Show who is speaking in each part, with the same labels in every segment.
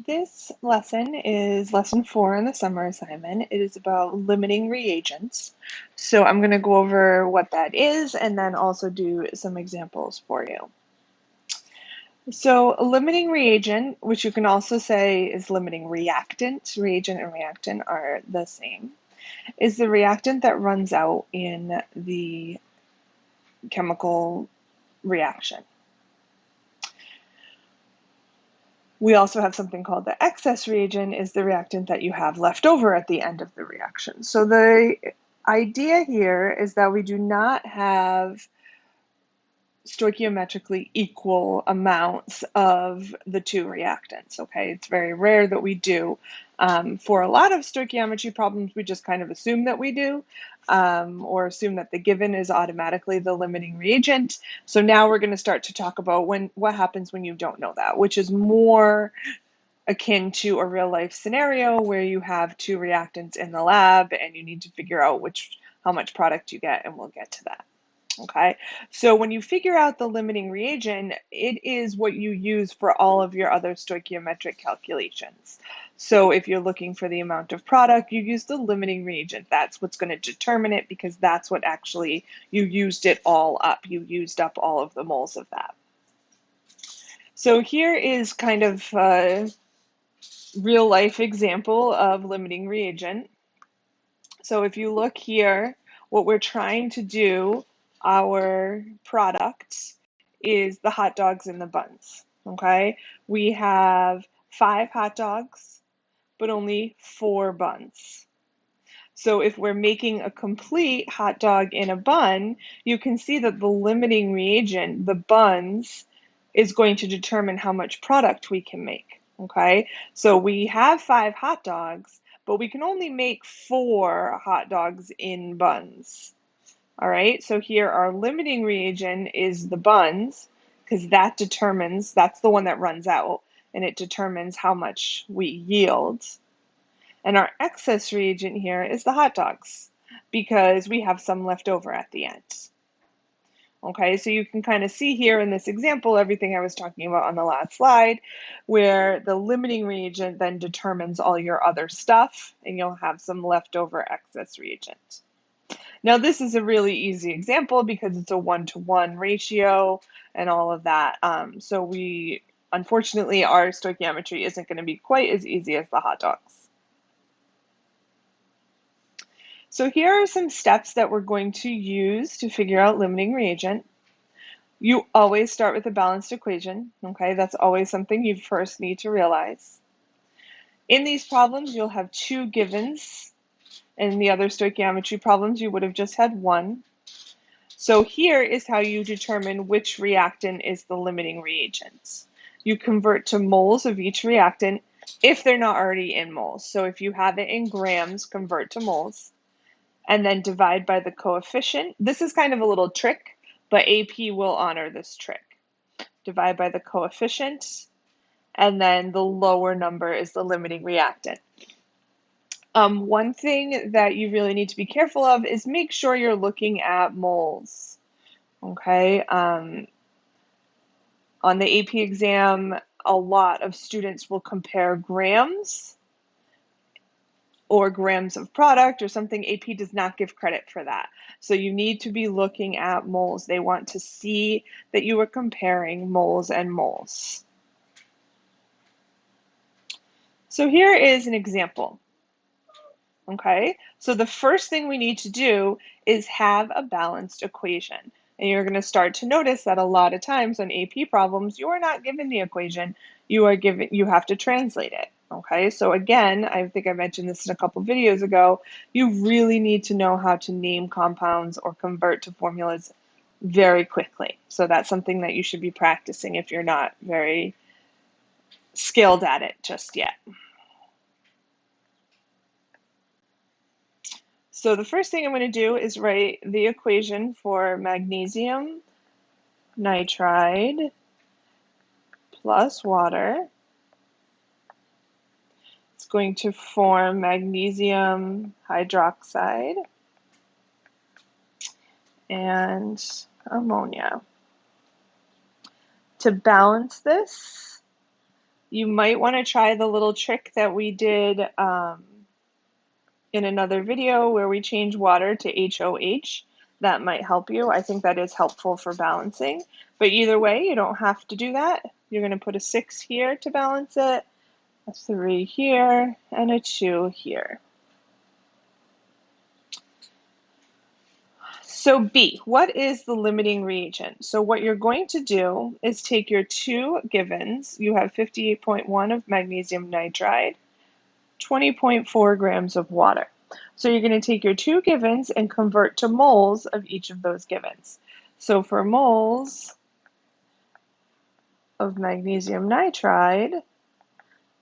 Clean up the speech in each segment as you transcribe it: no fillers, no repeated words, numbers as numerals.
Speaker 1: This lesson is lesson 4 in the summer assignment. It is about limiting reagents. So I'm going to go over what that is and then also do some examples for you. So a limiting reagent, which you can also say is limiting reactant, reagent and reactant are the same, is the reactant that runs out in the chemical reaction. We also have something called the excess reagent, is the reactant that you have left over at the end of the reaction. So the idea here is that we do not have stoichiometrically equal amounts of the two reactants, okay? It's very rare that we do. For a lot of stoichiometry problems, we just kind of assume that we do, or assume that the given is automatically the limiting reagent. So now we're going to start to talk about what happens when you don't know that, which is more akin to a real life scenario where you have two reactants in the lab and you need to figure out how much product you get, and we'll get to that. Okay, so when you figure out the limiting reagent, it is what you use for all of your other stoichiometric calculations. So if you're looking for the amount of product, you use the limiting reagent. That's what's going to determine it, because that's what actually you used it all up. You used up all of the moles of that. So here is kind of a real life example of limiting reagent. So if you look here, what we're trying to do, our product, is the hot dogs and the buns, okay? We have 5 hot dogs, but only 4 buns. So if we're making a complete hot dog in a bun, you can see that the limiting reagent, the buns, is going to determine how much product we can make, okay? So we have 5 hot dogs, but we can only make 4 hot dogs in buns. All right, so here our limiting reagent is the buns, because that's the one that runs out, and it determines how much we yield. And our excess reagent here is the hot dogs, because we have some left over at the end. Okay, so you can kind of see here in this example everything I was talking about on the last slide, where the limiting reagent then determines all your other stuff, and you'll have some leftover excess reagent. Now this is a really easy example because it's a 1-to-1 ratio and all of that. So unfortunately, our stoichiometry isn't going to be quite as easy as the hot dogs. So here are some steps that we're going to use to figure out limiting reagent. You always start with a balanced equation, okay? That's always something you first need to realize. In these problems, you'll have 2 givens. In the other stoichiometry problems, you would have just had 1. So here is how you determine which reactant is the limiting reagent. You convert to moles of each reactant if they're not already in moles. So if you have it in grams, convert to moles, and then divide by the coefficient. This is kind of a little trick, but AP will honor this trick. Divide by the coefficient, and then the lower number is the limiting reactant. One thing that you really need to be careful of is make sure you're looking at moles. Okay, on the AP exam, a lot of students will compare grams or grams of product or something. AP does not give credit for that. So you need to be looking at moles. They want to see that you are comparing moles and moles. So here is an example. Okay, so the first thing we need to do is have a balanced equation. And you're going to start to notice that a lot of times on AP problems, you are not given the equation, you have to translate it. Okay, so again, I think I mentioned this in a couple videos ago, you really need to know how to name compounds or convert to formulas very quickly. So that's something that you should be practicing if you're not very skilled at it just yet. So the first thing I'm going to do is write the equation for magnesium nitride plus water. It's going to form magnesium hydroxide and ammonia. To balance this, You might want to try the little trick that we did in another video where we change water to HOH. That might help you. I think that is helpful for balancing. But either way, you don't have to do that. You're going to put a 6 here to balance it, a 3 here, and a 2 here. So B, what is the limiting reagent? So what you're going to do is take your two givens. You have 58.1 of magnesium nitride, 20.4 grams of water. So you're going to take your two givens and convert to moles of each of those givens. So for moles of magnesium nitride,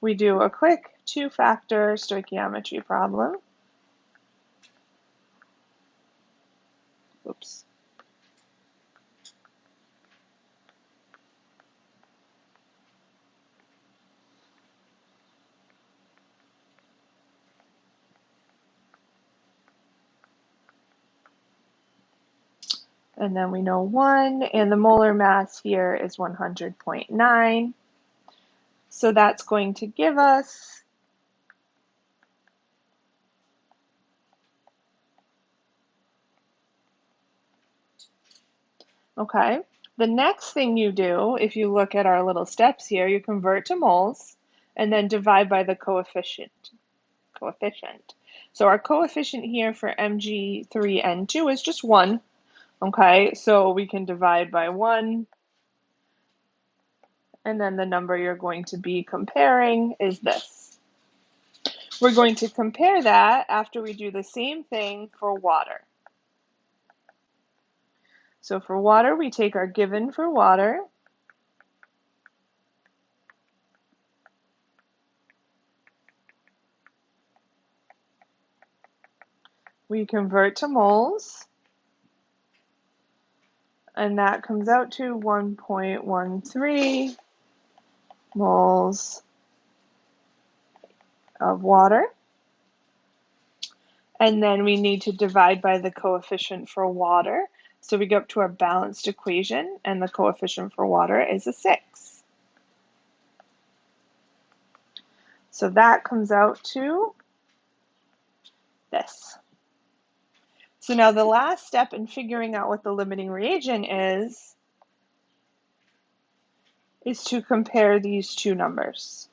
Speaker 1: we do a quick two-factor stoichiometry problem. Oops. And then we know 1, and the molar mass here is 100.9. So that's going to give us okay. The next thing you do, if you look at our little steps here, you convert to moles and then divide by the coefficient. So our coefficient here for Mg3N2 is just 1. Okay, so we can divide by 1, and then the number you're going to be comparing is this. We're going to compare that after we do the same thing for water. So for water, we take our given for water, we convert to moles, and that comes out to 1.13 moles of water. And then we need to divide by the coefficient for water. So we go up to our balanced equation, and the coefficient for water is a 6. So that comes out to this. So now the last step in figuring out what the limiting reagent is to compare these two numbers.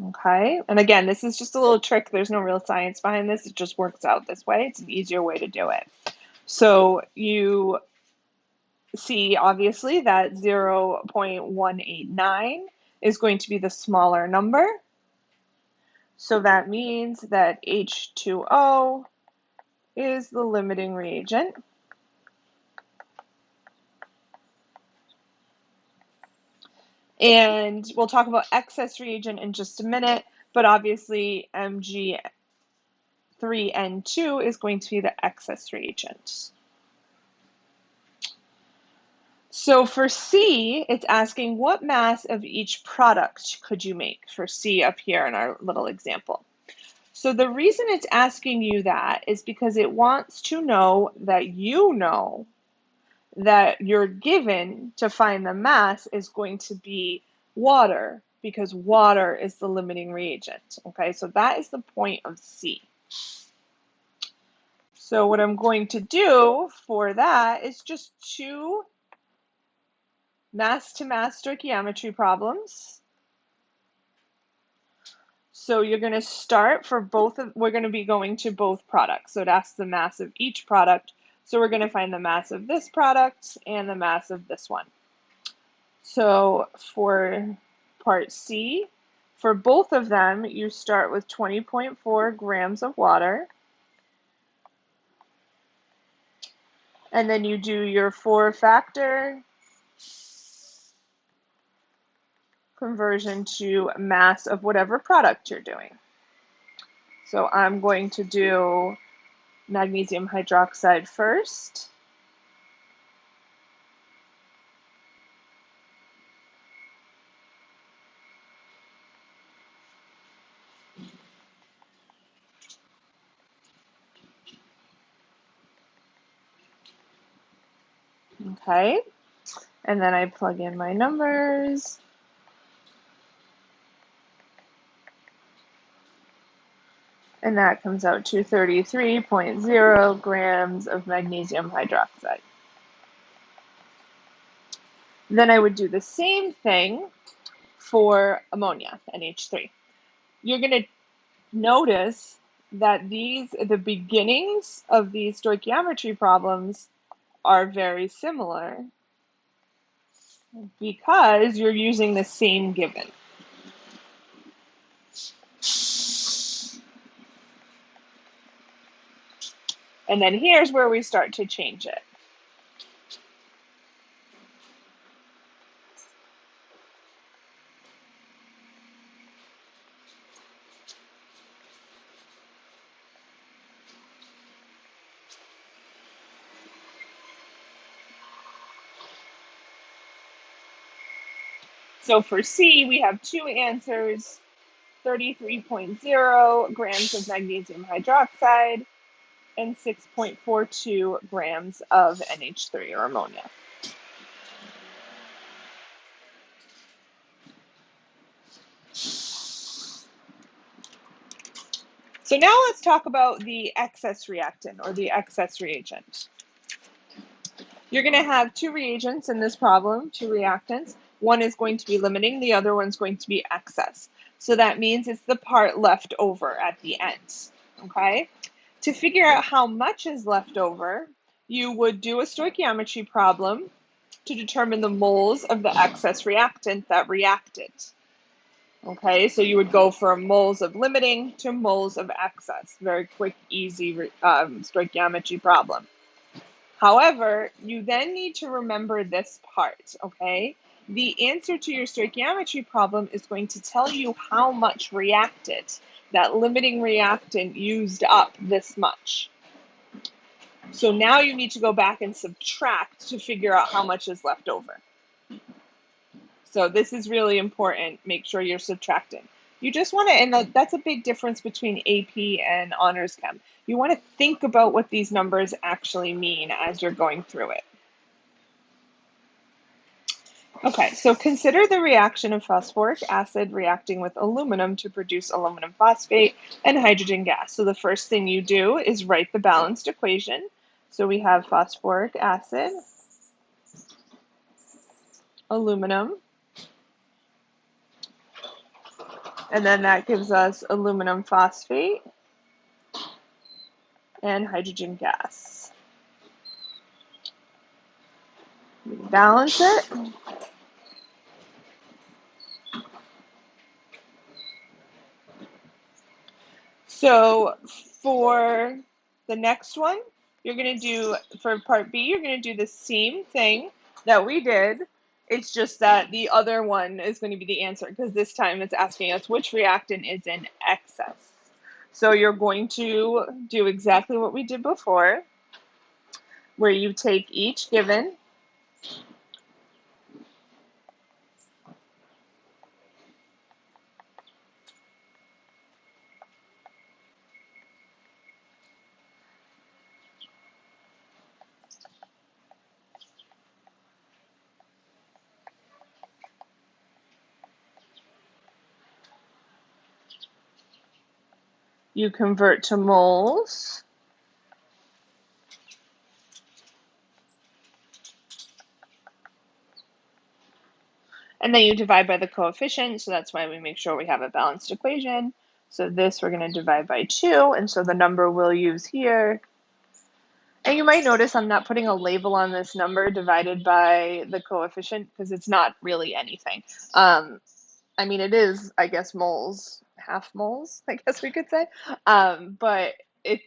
Speaker 1: Okay, and again, this is just a little trick. There's no real science behind this. It just works out this way. It's an easier way to do it. So you see, obviously, that 0.189 is going to be the smaller number. So that means that H2O is the limiting reagent. And we'll talk about excess reagent in just a minute, but obviously Mg3N2 is going to be the excess reagent. So for C, it's asking what mass of each product could you make for C up here in our little example. So the reason it's asking you that is because it wants to know that you're given to find the mass is going to be water, because water is the limiting reagent. Okay, so that is the point of C. So what I'm going to do for that is just two mass-to-mass stoichiometry problems. So you're going to start for both of, we're going to be going to both products. So it asks the mass of each product. So we're going to find the mass of this product and the mass of this one. So for part C, for both of them, you start with 20.4 grams of water. And then you do your 4-factor conversion to mass of whatever product you're doing. So I'm going to do magnesium hydroxide first. Okay, and then I plug in my numbers. And that comes out to 33.0 grams of magnesium hydroxide. Then I would do the same thing for ammonia, NH3. You're going to notice that the beginnings of these stoichiometry problems are very similar because you're using the same given. And then here's where we start to change it. So for C, we have two answers, 33.0 grams of magnesium hydroxide and 6.42 grams of NH3 or ammonia. So now let's talk about the excess reactant or the excess reagent. You're going to have two reagents in this problem, two reactants. One is going to be limiting, the other one's going to be excess. So that means it's the part left over at the end, okay? To figure out how much is left over, you would do a stoichiometry problem to determine the moles of the excess reactant that reacted. Okay, so you would go from moles of limiting to moles of excess. Very quick, easy stoichiometry problem. However, you then need to remember this part, okay? The answer to your stoichiometry problem is going to tell you how much reacted. That limiting reactant used up this much. So now you need to go back and subtract to figure out how much is left over. So this is really important. Make sure you're subtracting. You just want to, and that's a big difference between AP and honors chem. You want to think about what these numbers actually mean as you're going through it. Okay, so consider the reaction of phosphoric acid reacting with aluminum to produce aluminum phosphate and hydrogen gas. So the first thing you do is write the balanced equation. So we have phosphoric acid, aluminum, and then that gives us aluminum phosphate and hydrogen gas. Balance it. So for the next one, you're going to do, for part B, you're going to do the same thing that we did. It's just that the other one is going to be the answer because this time it's asking us which reactant is in excess. So you're going to do exactly what we did before, where you take each given you convert to moles, and then you divide by the coefficient, so that's why we make sure we have a balanced equation. So this we're going to divide by 2, and so the number we'll use here, and you might notice I'm not putting a label on this number divided by the coefficient because it's not really anything. I mean, it is, I guess, moles, half moles, I guess we could say. But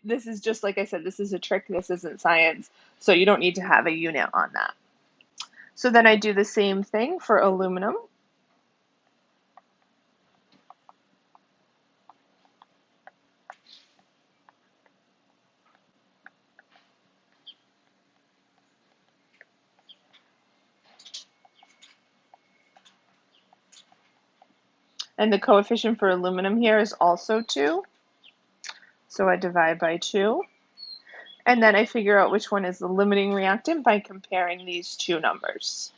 Speaker 1: this is just, like I said, this is a trick. This isn't science. So you don't need to have a unit on that. So then I do the same thing for aluminum. And the coefficient for aluminum here is also 2. So I divide by 2. And then I figure out which one is the limiting reactant by comparing these two numbers.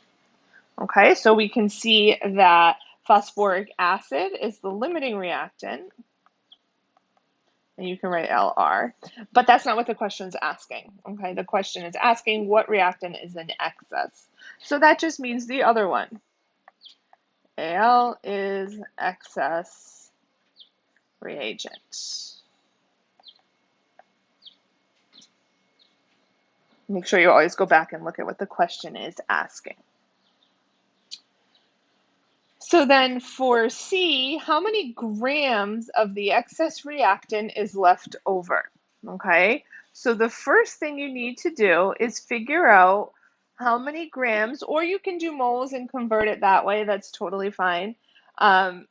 Speaker 1: Okay, so we can see that phosphoric acid is the limiting reactant, and you can write LR. But that's not what the question is asking, okay? The question is asking what reactant is in excess. So that just means the other one. Al is excess reagent. Make sure you always go back and look at what the question is asking. So then for C, how many grams of the excess reactant is left over? Okay, so the first thing you need to do is figure out how many grams, or you can do moles and convert it that way, that's totally fine. To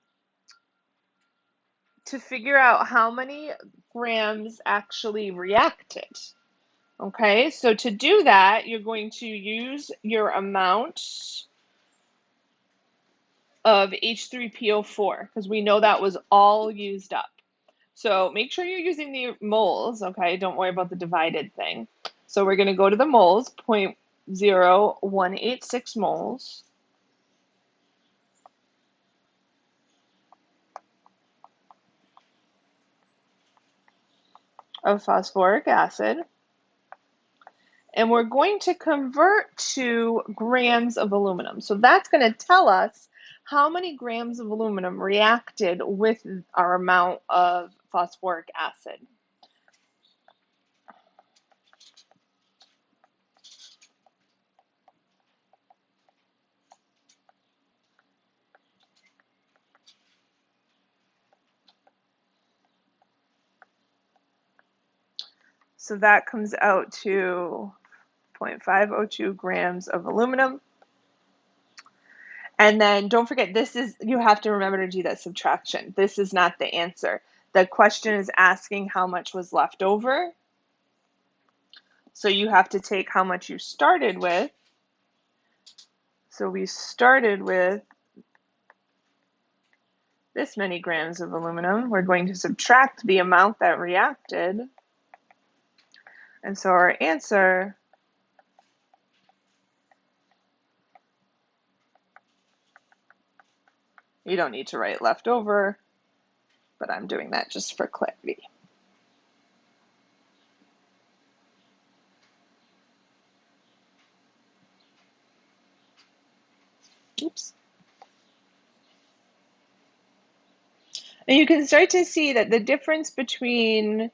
Speaker 1: figure out how many grams actually reacted. Okay, so to do that, you're going to use your amount of H3PO4 because we know that was all used up. So make sure you're using the moles, okay? Don't worry about the divided thing. So we're going to go to the moles, 0.0186 moles. Of phosphoric acid. And we're going to convert to grams of aluminum. So that's going to tell us how many grams of aluminum reacted with our amount of phosphoric acid. So that comes out to 0.502 grams of aluminum. And then don't forget, you have to remember to do that subtraction. This is not the answer. The question is asking how much was left over. So you have to take how much you started with. So we started with this many grams of aluminum. We're going to subtract the amount that reacted. And so our answer you don't need to write leftover, but I'm doing that just for clarity. Oops. And you can start to see that the difference between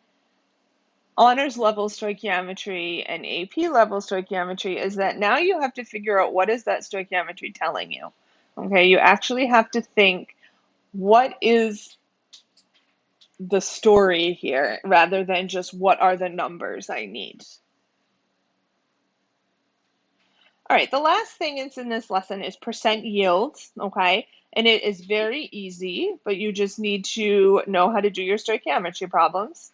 Speaker 1: honors level stoichiometry and AP level stoichiometry is that now you have to figure out what is that stoichiometry telling you. Okay, you actually have to think, what is the story here rather than just what are the numbers I need. All right, the last thing is in this lesson is percent yield, okay? And it is very easy, but you just need to know how to do your stoichiometry problems.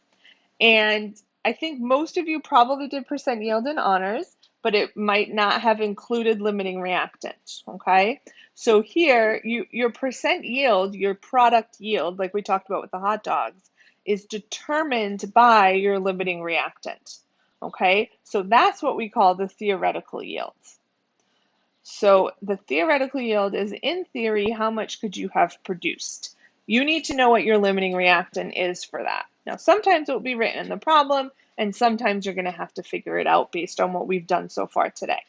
Speaker 1: And I think most of you probably did percent yield in honors, but it might not have included limiting reactant, okay? So here, your percent yield, your product yield, like we talked about with the hot dogs, is determined by your limiting reactant, okay? So that's what we call the theoretical yield. So the theoretical yield is, in theory, how much could you have produced? You need to know what your limiting reactant is for that. Now, sometimes it will be written in the problem, and sometimes you're going to have to figure it out based on what we've done so far today.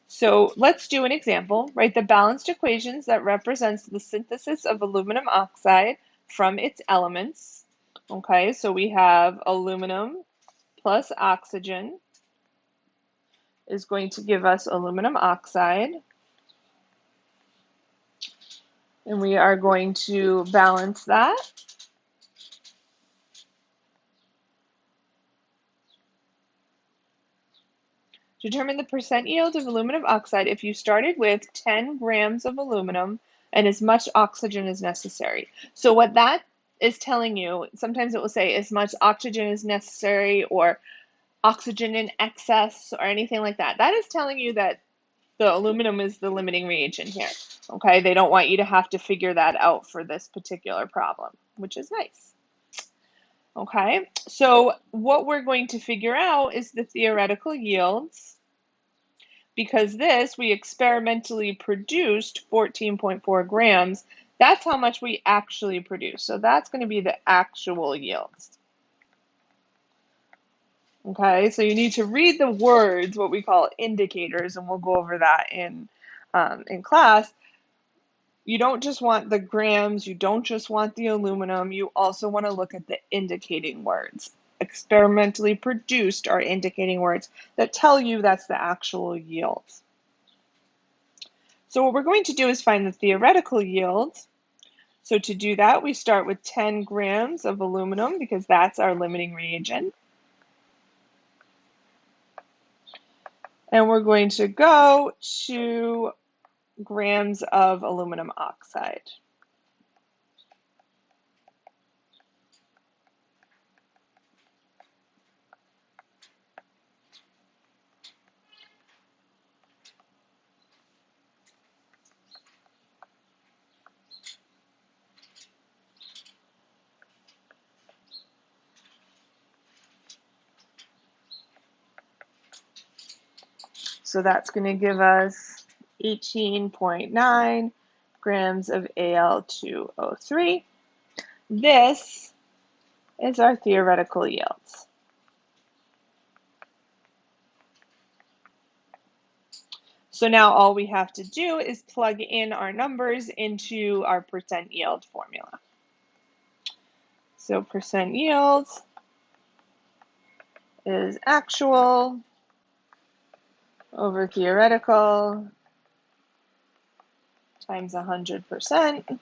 Speaker 1: So let's do an example. Write the balanced equations that represents the synthesis of aluminum oxide from its elements. Okay, so we have aluminum plus oxygen is going to give us aluminum oxide. And we are going to balance that. Determine the percent yield of aluminum oxide if you started with 10 grams of aluminum and as much oxygen as necessary. So what that is telling you, sometimes it will say as much oxygen is necessary or oxygen in excess or anything like that. That is telling you that the aluminum is the limiting reagent here. Okay, they don't want you to have to figure that out for this particular problem, which is nice. Okay, so what we're going to figure out is the theoretical yields, because this, we experimentally produced 14.4 grams. That's how much we actually produce. So that's going to be the actual yields. Okay, so you need to read the words, what we call indicators, and we'll go over that in class. You don't just want the grams, you don't just want the aluminum, you also want to look at the indicating words. Experimentally produced are indicating words that tell you that's the actual yield. So what we're going to do is find the theoretical yield. So to do that, we start with 10 grams of aluminum because that's our limiting reagent. And we're going to go to grams of aluminum oxide. So that's going to give us 18.9 grams of Al2O3. This is our theoretical yields. So now all we have to do is plug in our numbers into our percent yield formula. So percent yield is actual over theoretical times 100%.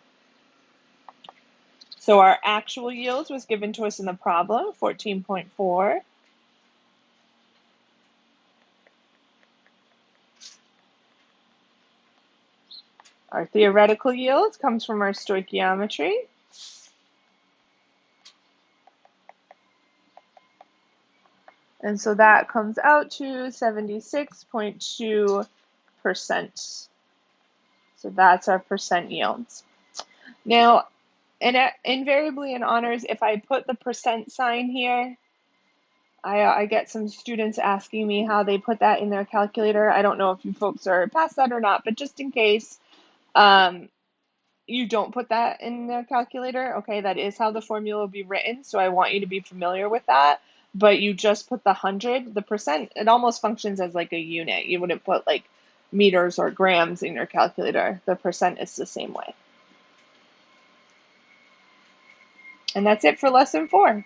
Speaker 1: So our actual yield was given to us in the problem, 14.4. Our theoretical yield comes from our stoichiometry. And so that comes out to 76.2%. So that's our percent yields. Now, invariably in honors, if I put the percent sign here, I get some students asking me how they put that in their calculator. I don't know if you folks are past that or not, but just in case you don't put that in the calculator, okay, that is how the formula will be written. So I want you to be familiar with that. But you just put the 100, the percent, it almost functions as like a unit. You wouldn't put like meters or grams in your calculator. The percent is the same way. And that's it for lesson 4.